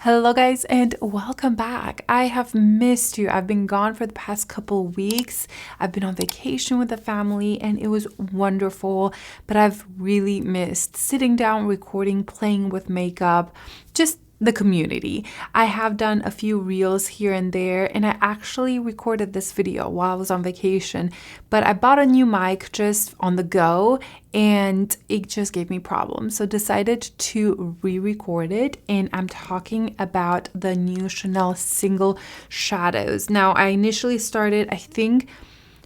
Hello guys and welcome back. I have missed you. I've been gone for the past couple weeks. I've been on vacation with the family and it was wonderful, but I've really missed sitting down, recording, playing with makeup, just the community. I have done a few reels here and there, and I actually recorded this video while I was on vacation, but I bought a new mic just on the go and it just gave me problems. So decided to re-record it, and I'm talking about the new Chanel single shadows. Now, I initially started, I think,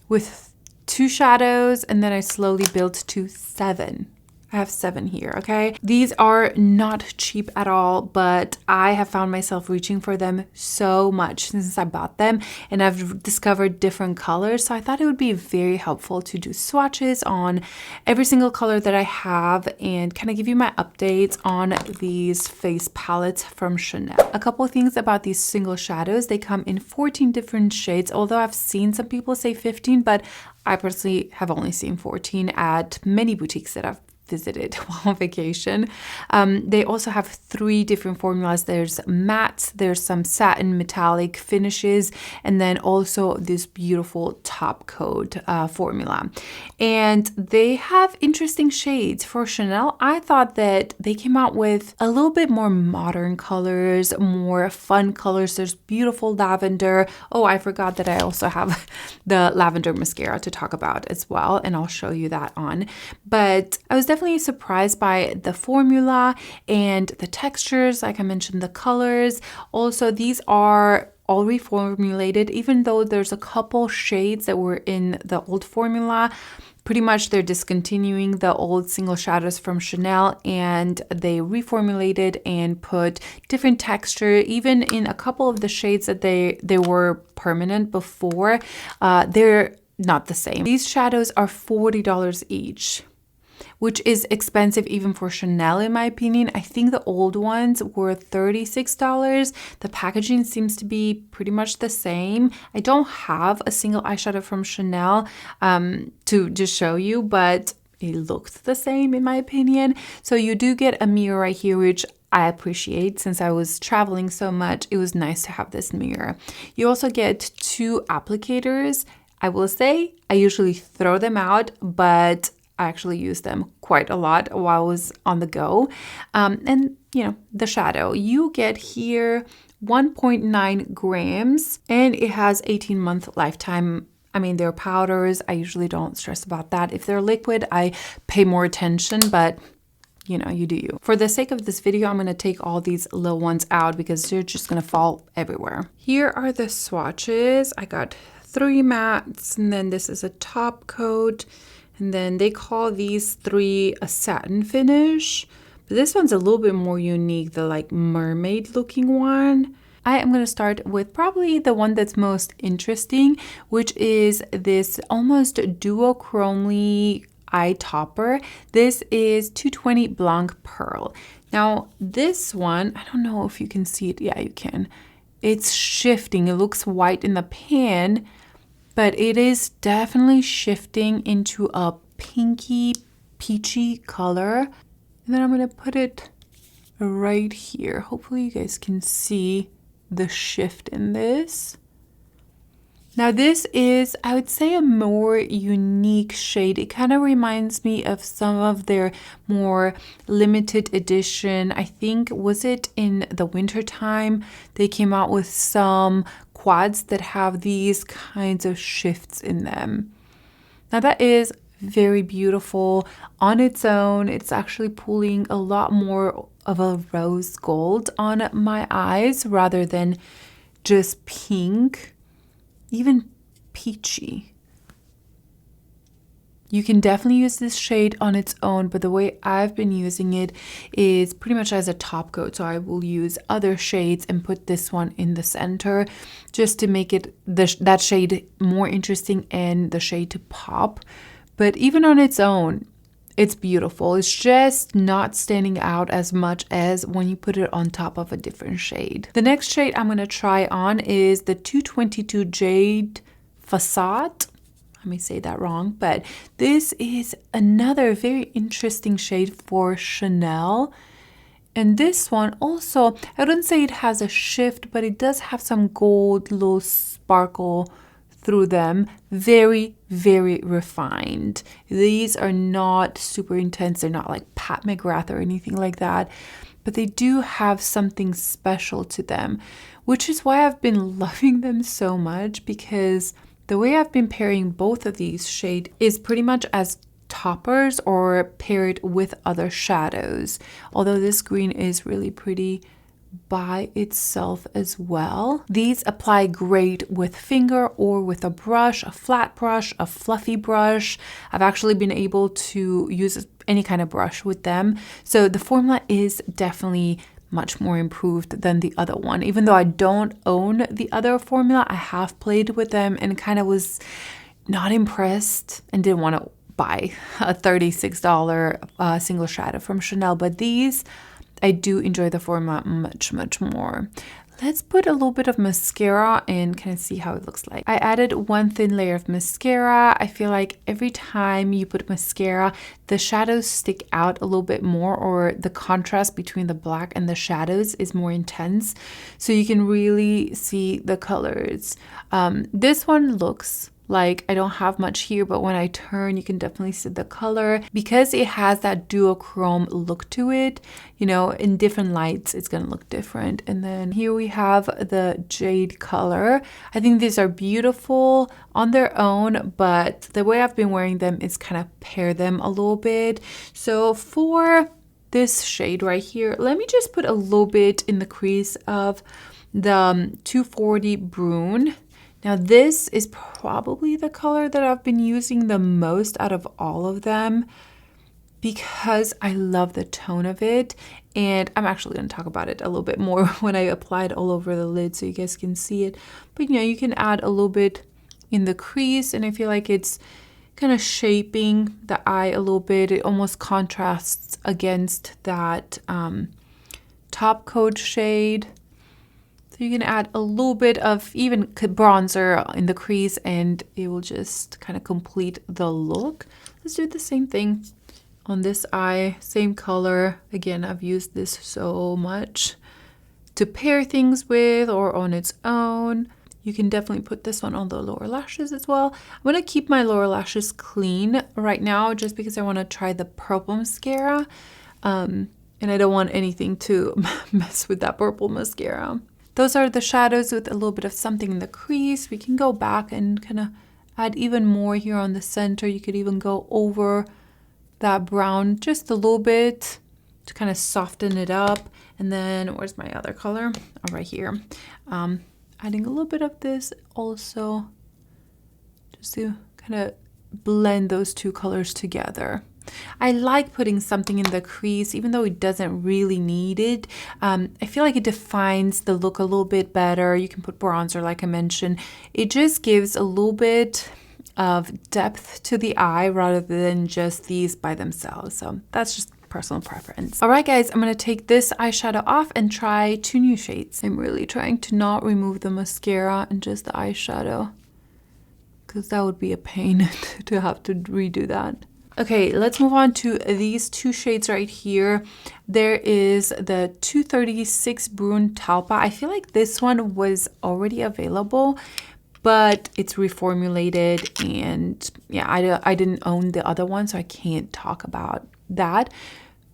with 2 shadows, and then I slowly built to 7. I have 7 here, okay? These are not cheap at all, but I have found myself reaching for them so much since I bought them, and I've discovered different colors. So I thought it would be very helpful to do swatches on every single color that I have and kind of give you my updates on these face palettes from Chanel. A couple of things about these single shadows. They come in 14 different shades, although I've seen some people say 15, but I personally have only seen 14 at many boutiques that I've visited while on vacation. They also have 3 different formulas. There's mattes, there's some satin metallic finishes, and then also this beautiful top coat formula. And they have interesting shades. For Chanel, I thought that they came out with a little bit more modern colors, more fun colors. There's beautiful lavender. Oh, I forgot that I also have the lavender mascara to talk about as well, and I'll show you that on. But I was definitely surprised by the formula and the textures, like I mentioned, the colors. Also, these are all reformulated, even though there's a couple shades that were in the old formula. Pretty much they're discontinuing the old single shadows from Chanel, and they reformulated and put different texture. Even in a couple of the shades that they were permanent before, they're not the same. These shadows are $40 each, which is expensive even for Chanel in my opinion. I think the old ones were $36. The packaging seems to be pretty much the same. I don't have a single eyeshadow from Chanel to just show you, but it looked the same in my opinion. So you do get a mirror right here, which I appreciate. Since I was traveling so much, it was nice to have this mirror. You also get 2 applicators. I will say I usually throw them out, but I actually used them quite a lot while I was on the go. And, you know, the shadow. You get here 1.9 grams, and it has 18-month lifetime. I mean, they're powders. I usually don't stress about that. If they're liquid, I pay more attention, but you know, you do you. For the sake of this video, I'm going to take all these little ones out because they're just going to fall everywhere. Here are the swatches. I got 3 mattes, and then this is a top coat. And then they call these 3 a satin finish. But this one's a little bit more unique, the like mermaid looking one. I am going to start with probably the one that's most interesting, which is this almost duochrome eye topper. This is 220 Blanc Perle. Now this one, I don't know if you can see it. Yeah, you can. It's shifting. It looks white in the pan, but it is definitely shifting into a pinky, peachy color. And then I'm going to put it right here. Hopefully you guys can see the shift in this. Now this is, I would say, a more unique shade. It kind of reminds me of some of their more limited edition. I think, was it in the winter time? They came out with some quads that have these kinds of shifts in them. Now that is very beautiful on its own. It's actually pulling a lot more of a rose gold on my eyes rather than just pink, even peachy. You can definitely use this shade on its own, but the way I've been using it is pretty much as a top coat. So I will use other shades and put this one in the center just to make it that shade more interesting and the shade to pop. But even on its own, it's beautiful. It's just not standing out as much as when you put it on top of a different shade. The next shade I'm going to try on is the 222 Jade Facette. I may say that wrong, but this is another very interesting shade for Chanel. And this one also, I wouldn't say it has a shift, but it does have some gold little sparkle through them. Very, very refined. These are not super intense. They're not like Pat McGrath or anything like that, but they do have something special to them, which is why I've been loving them so much, because the way I've been pairing both of these shades is pretty much as toppers or paired with other shadows. Although this green is really pretty by itself as well. These apply great with finger or with a brush, a flat brush, a fluffy brush. I've actually been able to use any kind of brush with them. So the formula is definitely much more improved than the other one. Even though I don't own the other formula, I have played with them and kind of was not impressed and didn't want to buy a $36 single shadow from Chanel. But these, I do enjoy the formula much, much more. Let's put a little bit of mascara and kind of see how it looks like. I added one thin layer of mascara. I feel like every time you put mascara, the shadows stick out a little bit more, or the contrast between the black and the shadows is more intense. So you can really see the colors. This one looks like I don't have much here, but when I turn, you can definitely see the color. Because it has that duochrome look to it, you know, in different lights, it's gonna look different. And then here we have the jade color. I think these are beautiful on their own, but the way I've been wearing them is kind of pair them a little bit. So for this shade right here, let me just put a little bit in the crease of the 240 Brun. Now this is probably the color that I've been using the most out of all of them, because I love the tone of it. And I'm actually going to talk about it a little bit more when I apply it all over the lid so you guys can see it. But you know, you can add a little bit in the crease, and I feel like it's kind of shaping the eye a little bit. It almost contrasts against that top coat shade. So you can add a little bit of even bronzer in the crease and it will just kind of complete the look. Let's do the same thing on this eye, same color. Again, I've used this so much to pair things with or on its own. You can definitely put this one on the lower lashes as well. I'm going to keep my lower lashes clean right now just because I want to try the purple mascara. And I don't want anything to mess with that purple mascara. Those are the shadows with a little bit of something in the crease. We can go back and kind of add even more here on the center. You could even go over that brown just a little bit to kind of soften it up. And then where's my other color? Oh, right here. Adding a little bit of this also just to kind of blend those two colors together. I like putting something in the crease, even though it doesn't really need it. I feel like it defines the look a little bit better. You can put bronzer, like I mentioned. It just gives a little bit of depth to the eye rather than just these by themselves. So that's just personal preference. All right, guys, I'm going to take this eyeshadow off and try two new shades. I'm really trying to not remove the mascara and just the eyeshadow, because that would be a pain to have to redo that. Okay, let's move on to these two shades right here. There is the 236 Brun Talpa. I feel like this one was already available, but it's reformulated, and yeah, I didn't own the other one, so I can't talk about that.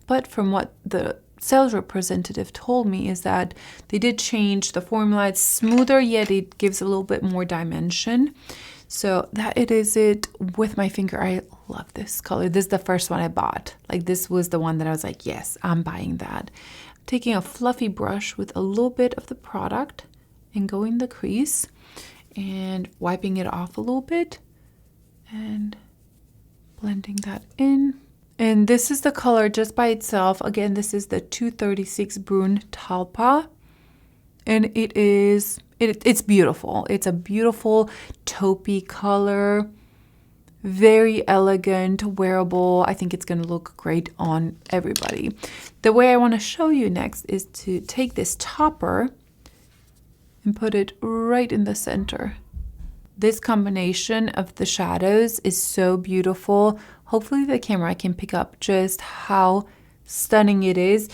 But from what the sales representative told me is that they did change the formula. It's smoother, yet it gives a little bit more dimension. So that it is it with my finger. I love this color. This is the first one I bought. Like, this was the one that I was like, yes, I'm buying that. I'm taking a fluffy brush with a little bit of the product and going the crease and wiping it off a little bit and blending that in. And this is the color just by itself. Again, this is the 236 Brun Talpa. And it is, it's beautiful. It's a beautiful taupey color. Very elegant, wearable. I think it's going to look great on everybody. The way I want to show you next is to take this topper and put it right in the center. This combination of the shadows is so beautiful. Hopefully the camera can pick up just how stunning it is.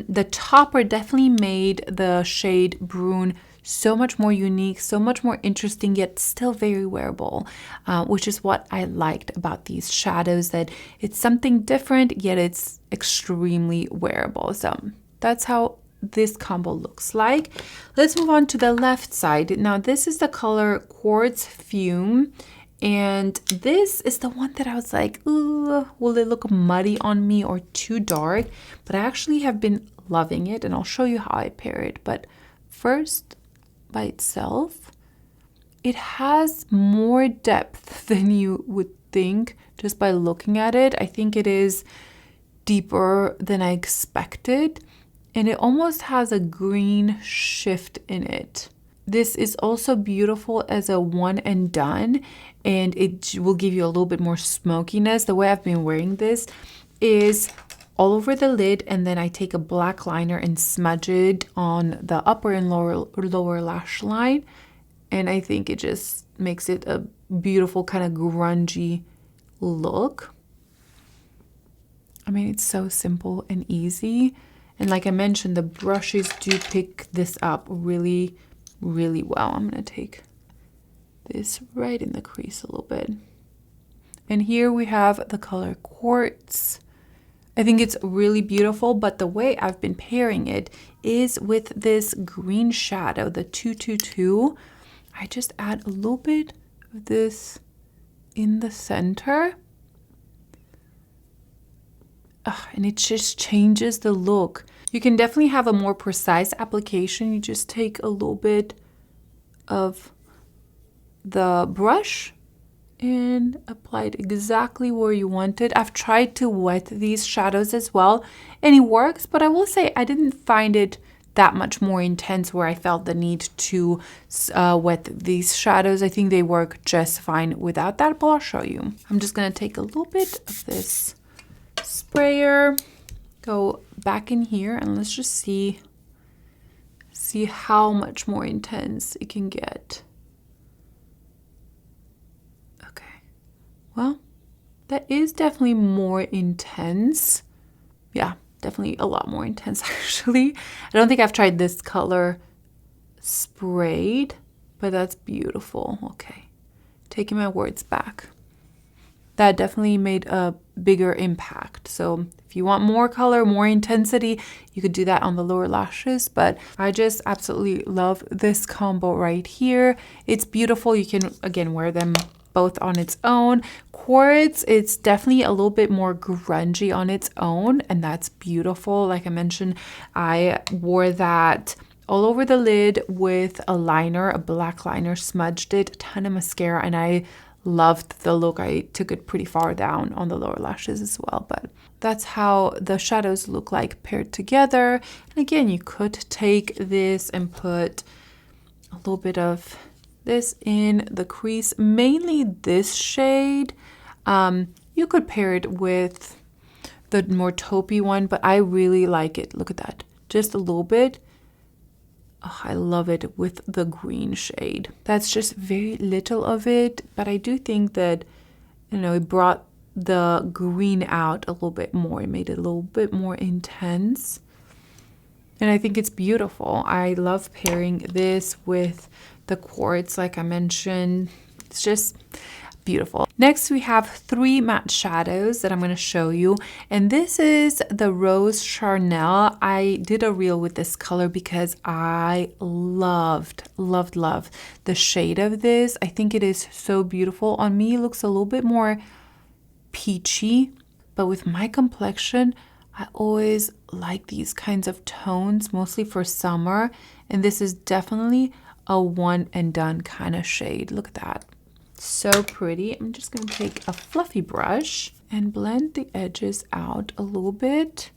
the topper definitely made the shade Brun so much more unique, so much more interesting, yet still very wearable, which is what I liked about these shadows, that it's something different, yet it's extremely wearable. So that's how this combo looks like. Let's move on to the left side. Now this is the color Quartz Fume, and this is the one that I was like, ooh, will it look muddy on me or too dark? But I actually have been loving it, and I'll show you how I pair it. But first, by itself, it has more depth than you would think just by looking at it. I think it is deeper than I expected, and it almost has a green shift in it. This is also beautiful as a one and done, and it will give you a little bit more smokiness. The way I've been wearing this is all over the lid, and then I take a black liner and smudge it on the upper and lower lash line, and I think it just makes it a beautiful kind of grungy look. I mean, it's so simple and easy, and like I mentioned, the brushes do pick this up really, really well. I'm gonna take this right in the crease a little bit, and here we have the color Quartz. I think it's really beautiful, but the way I've been pairing it is with this green shadow, the 222. I just add a little bit of this in the center. And it just changes the look. You can definitely have a more precise application. You just take a little bit of the brush and apply it exactly where you want it. I've tried to wet these shadows as well, and it works, but I will say I didn't find it that much more intense where I felt the need to wet these shadows. I think they work just fine without that, but I'll show you. I'm just gonna take a little bit of this sprayer, go back in here, and let's just see how much more intense it can get. Well, that is definitely more intense. Yeah, definitely a lot more intense actually. I don't think I've tried this color sprayed, but that's beautiful. Okay, taking my words back. That definitely made a bigger impact. So if you want more color, more intensity, you could do that on the lower lashes, but I just absolutely love this combo right here. It's beautiful. You can, again, wear them both on its own. Quartz, it's definitely a little bit more grungy on its own, and that's beautiful. Like I mentioned, I wore that all over the lid with a liner, a black liner, smudged it, a ton of mascara, and I loved the look. I took it pretty far down on the lower lashes as well, but that's how the shadows look like paired together. And again, you could take this and put a little bit of this in the crease, mainly this shade. You could pair it with the more taupey one, but I really like it. Look at that, just a little bit. Oh, I love it with the green shade. That's just very little of it, but I do think that, you know, it brought the green out a little bit more. It made it a little bit more intense, and I think it's beautiful. I love pairing this with the quartz, like I mentioned. It's just beautiful. Next, we have 3 matte shadows that I'm going to show you, and this is the Rose Charnel. I did a reel with this color because I loved the shade of this. I think it is so beautiful. On me, it looks a little bit more peachy, but with my complexion, I always like these kinds of tones, mostly for summer, and this is definitely a one and done kind of shade. Look at that. So pretty. I'm just going to take a fluffy brush and blend the edges out a little bit.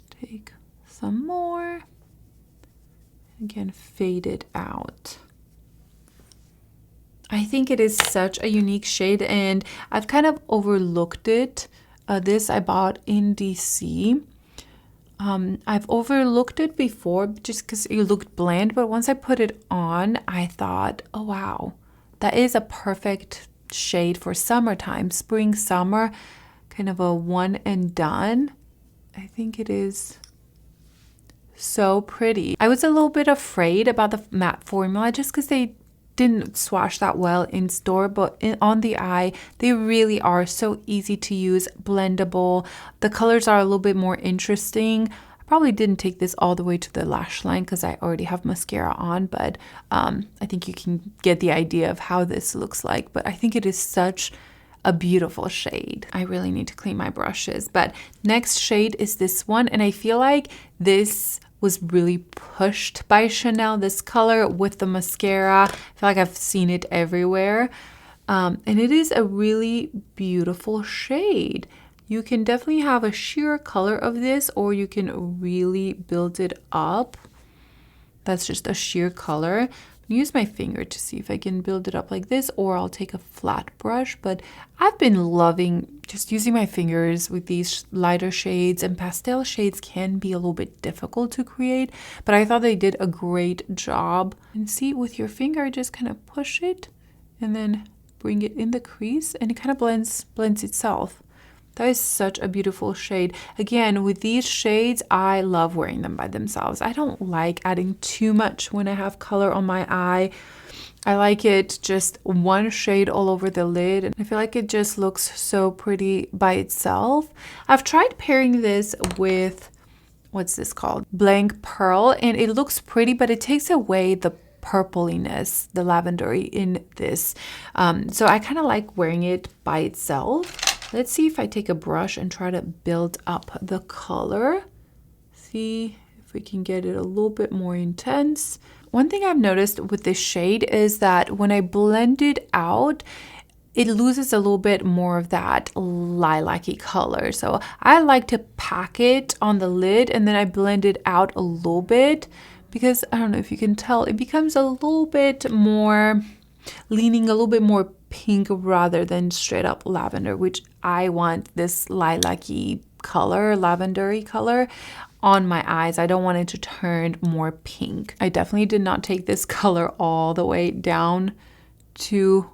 Take some more. Again, fade it out. I think it is such a unique shade, and I've kind of overlooked it. This I bought in DC. I've overlooked it before just because it looked bland, but once I put it on, I thought, oh wow, that is a perfect shade for summertime, spring, summer, kind of a one and done. I think it is so pretty. I was a little bit afraid about the matte formula just because they didn't swatch that well in store, but on the eye, they really are so easy to use, blendable. The colors are a little bit more interesting. I probably didn't take this all the way to the lash line because I already have mascara on, but I think you can get the idea of how this looks like. But I think it is such a beautiful shade. I really need to clean my brushes. But next shade is this one, and I feel like this was really pushed by Chanel, this color with the mascara. I feel like I've seen it everywhere. And it is a really beautiful shade. You can definitely have a sheer color of this, or you can really build it up. That's just a sheer color. Use my finger to see if I can build it up like this, or I'll take a flat brush. But I've been loving just using my fingers with these lighter shades, and pastel shades can be a little bit difficult to create, but I thought they did a great job. And see, with your finger, just kind of push it and then bring it in the crease, and it kind of blends itself. That is such a beautiful shade. Again, with these shades, I love wearing them by themselves. I don't like adding too much when I have color on my eye. I like it just one shade all over the lid, and I feel like it just looks so pretty by itself. I've tried pairing this with, what's this called? Blanc Perle, and it looks pretty, but it takes away the purpliness, the lavendery in this. So I kind of like wearing it by itself. Let's see if I take a brush and try to build up the color. See if we can get it a little bit more intense. One thing I've noticed with this shade is that when I blend it out, it loses a little bit more of that lilac-y color. So I like to pack it on the lid and then I blend it out a little bit, because I don't know if you can tell, it becomes a little bit more, leaning a little bit more pink rather than straight up lavender, which I want this lilac-y color, lavendery color on my eyes. I don't want it to turn more pink. I definitely did not take this color all the way down to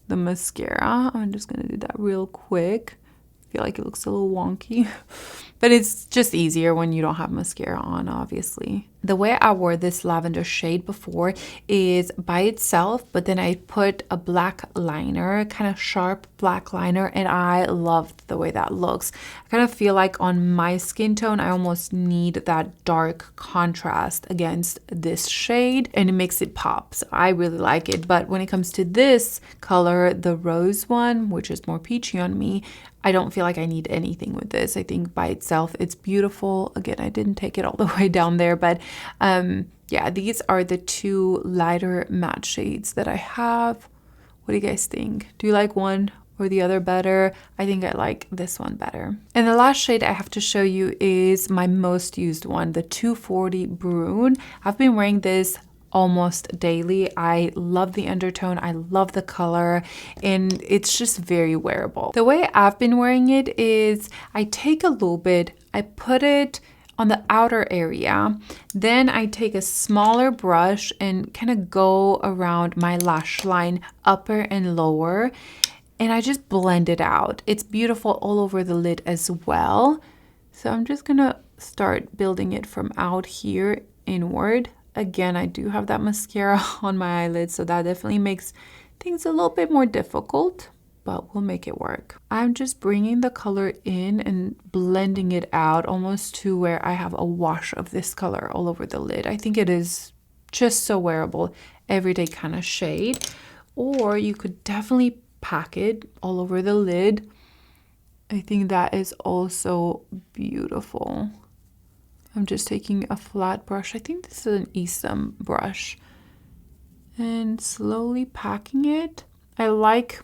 the mascara. I'm just gonna do that real quick. I feel like it looks a little wonky, but it's just easier when you don't have mascara on, obviously. The way I wore this lavender shade before is by itself, but then I put a black liner, kind of sharp black liner, and I loved the way that looks. I kind of feel like on my skin tone, I almost need that dark contrast against this shade, and it makes it pop. So I really like it. But when it comes to this color, the rose one, which is more peachy on me, I don't feel like I need anything with this. I think by itself, it's beautiful. Again, I didn't take it all the way down there, but yeah, these are the two lighter matte shades that I have. What do you guys think? Do you like one or the other better? I think I like this one better. And the last shade I have to show you is my most used one, the 240 Brun. I've been wearing this almost daily. I love the undertone, I love the color, and it's just very wearable. The way I've been wearing it is I take a little bit, I put it on the outer area, then I take a smaller brush and kind of go around my lash line, upper and lower, and I just blend it out. It's beautiful all over the lid as well. So I'm just gonna start building it from out here inward. Again, I do have that mascara on my eyelids, so that definitely makes things a little bit more difficult, but we'll make it work. I'm just bringing the color in and blending it out almost to where I have a wash of this color all over the lid. I think it is just so wearable, everyday kind of shade. Or you could definitely pack it all over the lid. I think that is also beautiful. I'm just taking a flat brush. I think this is an Esom brush. And slowly packing it. I like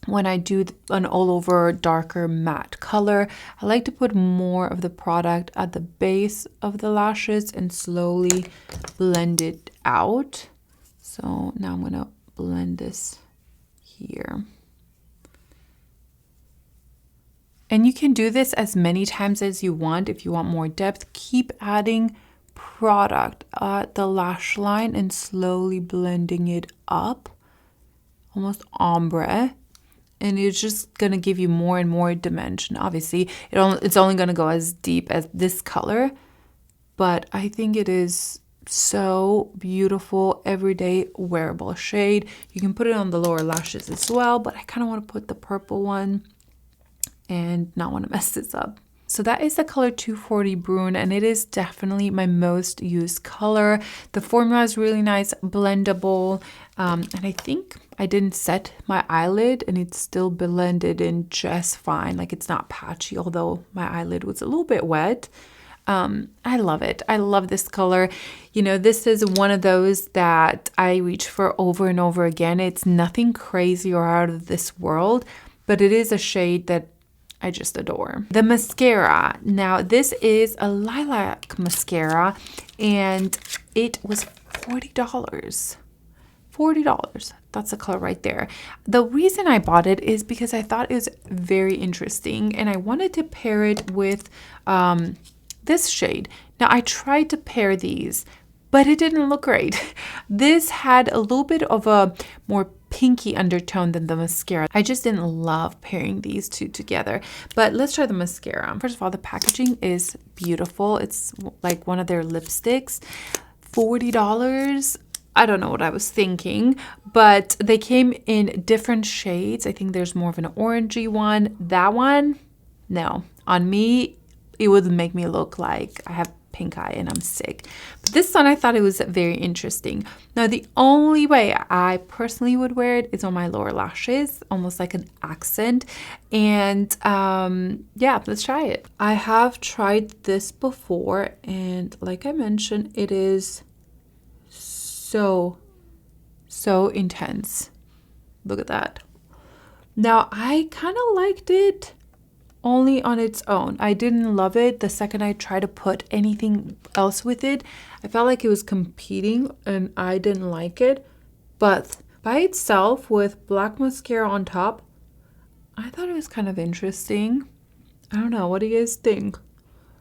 when I do an all over darker matte color, I like to put more of the product at the base of the lashes and slowly blend it out. So now I'm gonna blend this here. And you can do this as many times as you want. If you want more depth, keep adding product at the lash line and slowly blending it up, almost ombre. And it's just gonna give you more and more dimension. Obviously, it's only gonna go as deep as this color, but I think it is so beautiful, everyday wearable shade. You can put it on the lower lashes as well, but I kind of want to put the purple one and not want to mess this up. So that is the color 240 Brun, and it is definitely my most used color. The formula is really nice, blendable, and I think I didn't set my eyelid and it's still blended in just fine. Like, it's not patchy, although my eyelid was a little bit wet. I love it. I love this color. You know, this is one of those that I reach for over and over again. It's nothing crazy or out of this world, but it is a shade that I just adore. The mascara. Now, this is a lilac mascara, and it was $40. $40. That's the color right there. The reason I bought it is because I thought it was very interesting, and I wanted to pair it with this shade. Now, I tried to pair these, but it didn't look great. This had a little bit of a more pinky undertone than the mascara. I just didn't love pairing these two together. But let's try the mascara. First of all, the packaging is beautiful. It's like one of their lipsticks. $40. I don't know what I was thinking, but they came in different shades. I think there's more of an orangey one. That one, no. On me, it would make me look like I have pink eye and I'm sick. But this one, I thought it was very interesting. Now, the only way I personally would wear it is on my lower lashes, almost like an accent. And yeah, let's try it. I have tried this before, and like I mentioned, it is so intense. Look at that. Now, I kind of liked it only on its own. I didn't love it the second I tried to put anything else with it. I felt like it was competing and I didn't like it. But by itself with black mascara on top, I thought it was kind of interesting. I don't know. What do you guys think?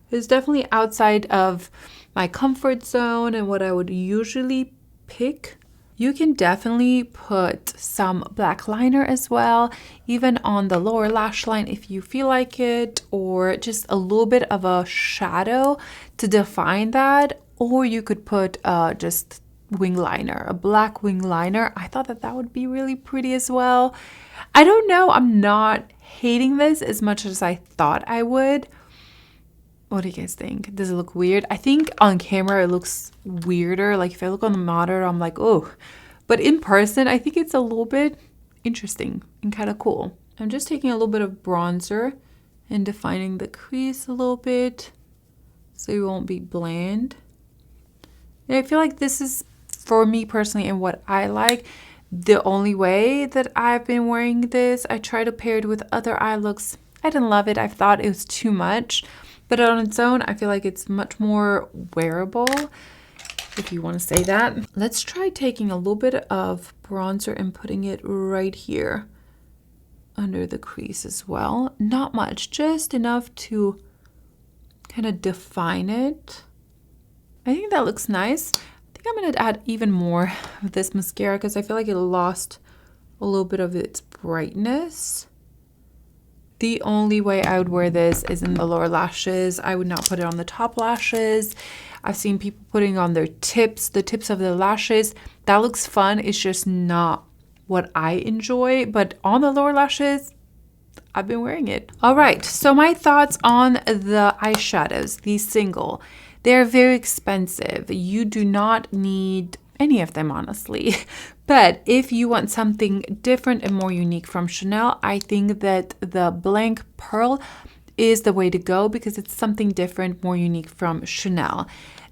It's definitely outside of my comfort zone and what I would usually pick. You can definitely put some black liner as well, even on the lower lash line if you feel like it, or just a little bit of a shadow to define that. Or you could put just wing liner, a black wing liner. I thought that would be really pretty as well. I don't know. I'm not hating this as much as I thought I would. What do you guys think? Does it look weird? I think on camera it looks weirder. Like if I look on the monitor, I'm like, oh. But in person, I think it's a little bit interesting and kind of cool. I'm just taking a little bit of bronzer and defining the crease a little bit so it won't be bland. And I feel like this is, for me personally and what I like, the only way that I've been wearing this. I tried to pair it with other eye looks. I didn't love it. I thought it was too much. But on its own, I feel like it's much more wearable, if you want to say that. Let's try taking a little bit of bronzer and putting it right here under the crease as well. Not much, just enough to kind of define it. I think that looks nice. I think I'm going to add even more of this mascara because I feel like it lost a little bit of its brightness. The only way I would wear this is in the lower lashes. I would not put it on the top lashes. I've seen people putting on their tips, the tips of the lashes. That looks fun. It's just not what I enjoy. But on the lower lashes, I've been wearing it. All right, so my thoughts on the eyeshadows, these single. They're very expensive. You do not need any of them, honestly. But if you want something different and more unique from Chanel, I think that the Blanc Perle is the way to go because it's something different, more unique from Chanel.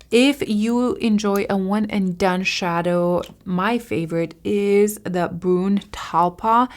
If you enjoy a one and done shadow, my favorite is the Brun Talpa.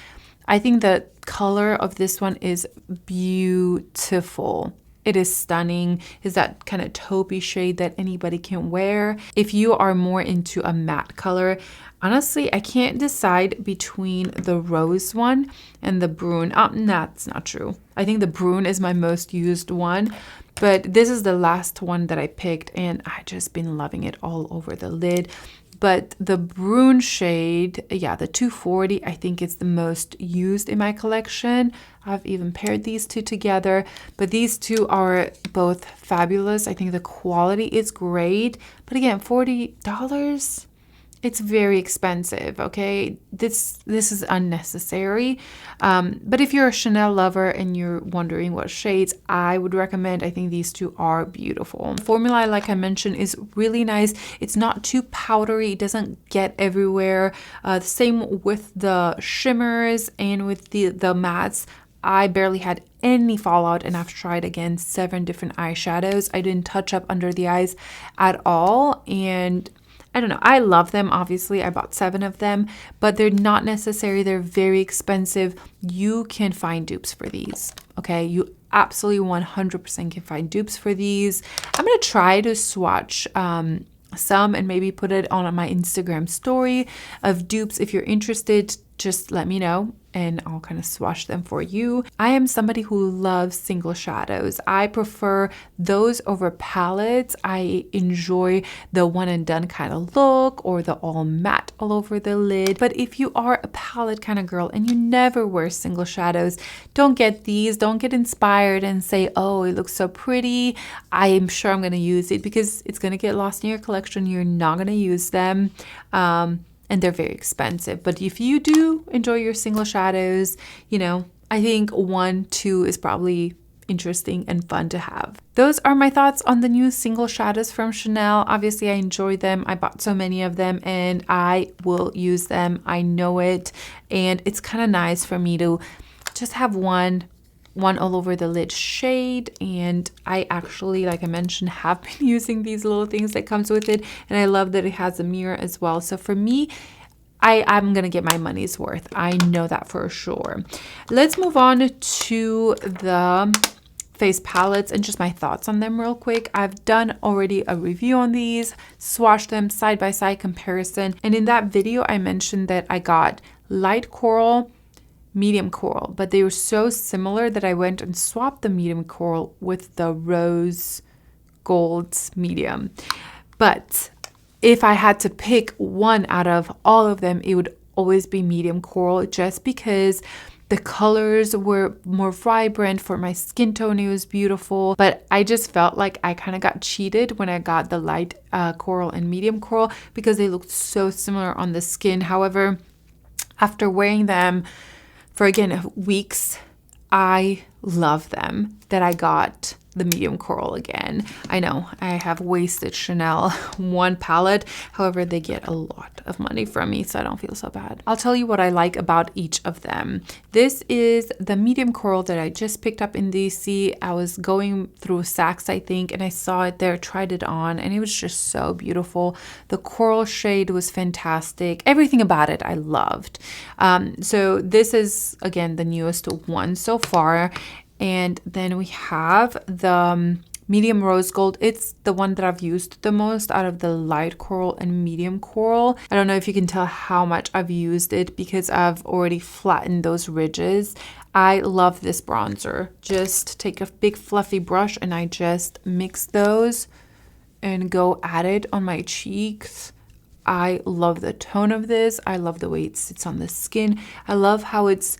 I think the color of this one is beautiful. It is stunning. It's that kind of taupey shade that anybody can wear. If you are more into a matte color, honestly, I can't decide between the rose one and the Brun. That's not true. I think the Brun is my most used one, but this is the last one that I picked and I just been loving it all over the lid. but the Brun shade, yeah, the 240, I think it's the most used in my collection. I've even paired these two together, but these two are both fabulous. I think the quality is great, but again, $40, it's very expensive, okay? This is unnecessary. But if you're a Chanel lover and you're wondering what shades, I would recommend, I think these two are beautiful. The formula, like I mentioned, is really nice. It's not too powdery. It doesn't get everywhere. The same with the shimmers and with the mattes. I barely had any fallout, and I've tried again 7 different eyeshadows. I didn't touch up under the eyes at all, and I don't know. I love them. Obviously, I bought 7 of them, but they're not necessary. They're very expensive. You can find dupes for these, okay? You absolutely 100% can find dupes for these. I'm going to try to swatch some and maybe put it on my Instagram story of dupes. If you're interested, just let me know and I'll kind of swatch them for you. I am somebody who loves single shadows. I prefer those over palettes. I enjoy the one and done kind of look or the all matte all over the lid. But if you are a palette kind of girl and you never wear single shadows, don't get these. Don't get inspired and say, oh, it looks so pretty. I am sure I'm going to use it, because it's going to get lost in your collection. You're not going to use them. And they're very expensive. But if you do enjoy your single shadows, you know, I think 1, 2 is probably interesting and fun to have. Those are my thoughts on the new single shadows from Chanel. Obviously, I enjoy them. I bought so many of them and I will use them. I know it. And it's kind of nice for me to just have one all over the lid shade. And I actually, like I mentioned, have been using these little things that comes with it, and I love that it has a mirror as well. So for me, I'm gonna get my money's worth. I know that for sure. Let's move on to the face palettes and just my thoughts on them real quick. I've done already a review on these, swatched them side by side comparison, and in that video I mentioned that I got light coral, medium coral, but they were so similar that I went and swapped the medium coral with the rose gold medium. But if I had to pick one out of all of them, it would always be medium coral, just because the colors were more vibrant for my skin tone. It was beautiful, but I just felt like I kind of got cheated when I got the light coral and medium coral, because they looked so similar on the skin. However, after wearing them for, again, weeks, I love them, that I got the medium coral again. I know I have wasted Chanel one palette. However, they get a lot of money from me, so I don't feel so bad. I'll tell you what I like about each of them. This is the medium coral that I just picked up in DC. I was going through Saks, I think, and I saw it there, tried it on, and it was just so beautiful. The coral shade was fantastic. Everything about it I loved. So this is, again, the newest one so far. And then we have the medium rose gold. It's the one that I've used the most out of the light coral and medium coral. I don't know if you can tell how much I've used it, because I've already flattened those ridges. I love this bronzer. Just take a big fluffy brush and I just mix those and go at it on my cheeks. I love the tone of this. I love the way it sits on the skin. I love how it's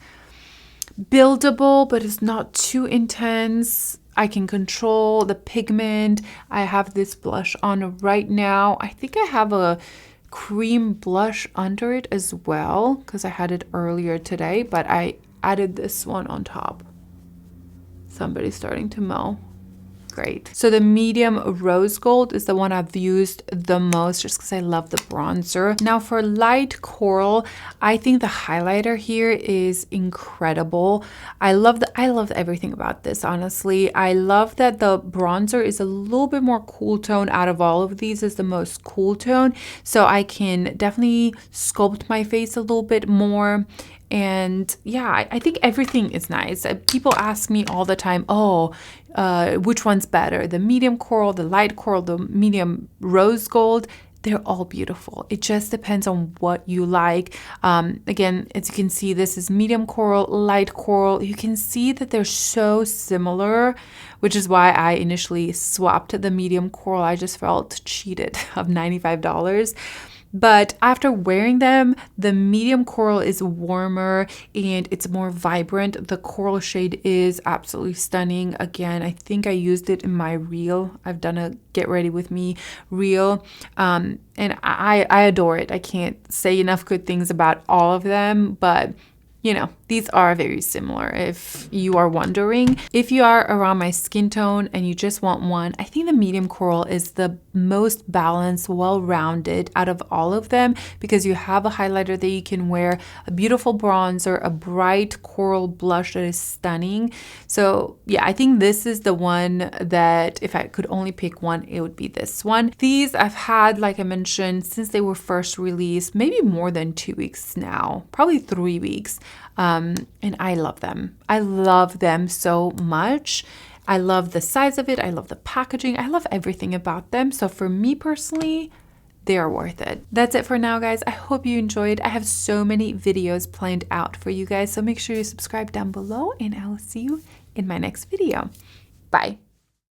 buildable, but it's not too intense. I can control the pigment. I have this blush on right now. I think I have a cream blush under it as well, because I had it earlier today, but I added this one on top. Somebody's starting to mow. Great. So the medium rose gold is the one I've used the most, just because I love the bronzer. Now for light coral, I think the highlighter here is incredible. I love everything about this, honestly. I love that the bronzer is a little bit more cool tone. Out of all of these, is the most cool tone, so I can definitely sculpt my face a little bit more. And yeah, I think everything is nice. People ask me all the time, oh, which one's better? The medium coral, the light coral, the medium rose gold. They're all beautiful. It just depends on what you like. Again, as you can see, this is medium coral, light coral. You can see that they're so similar, which is why I initially swapped the medium coral. I just felt cheated of $95. But after wearing them, the medium coral is warmer and it's more vibrant. The coral shade is absolutely stunning. Again, I think I used it in my reel. I've done a get ready with me reel. And I adore it. I can't say enough good things about all of them, but you know, these are very similar if you are wondering. If you are around my skin tone and you just want one, I think the medium coral is the most balanced, well-rounded out of all of them because you have a highlighter that you can wear, a beautiful bronzer, a bright coral blush that is stunning. So yeah, I think this is the one that if I could only pick one, it would be this one. These I've had, like I mentioned, since they were first released, maybe more than 2 weeks now, probably 3 weeks. And I love them. I love them so much. I love the size of it. I love the packaging. I love everything about them. So for me personally, they are worth it. That's it for now, guys. I hope you enjoyed. I have so many videos planned out for you guys. So make sure you subscribe down below and I will see you in my next video. Bye.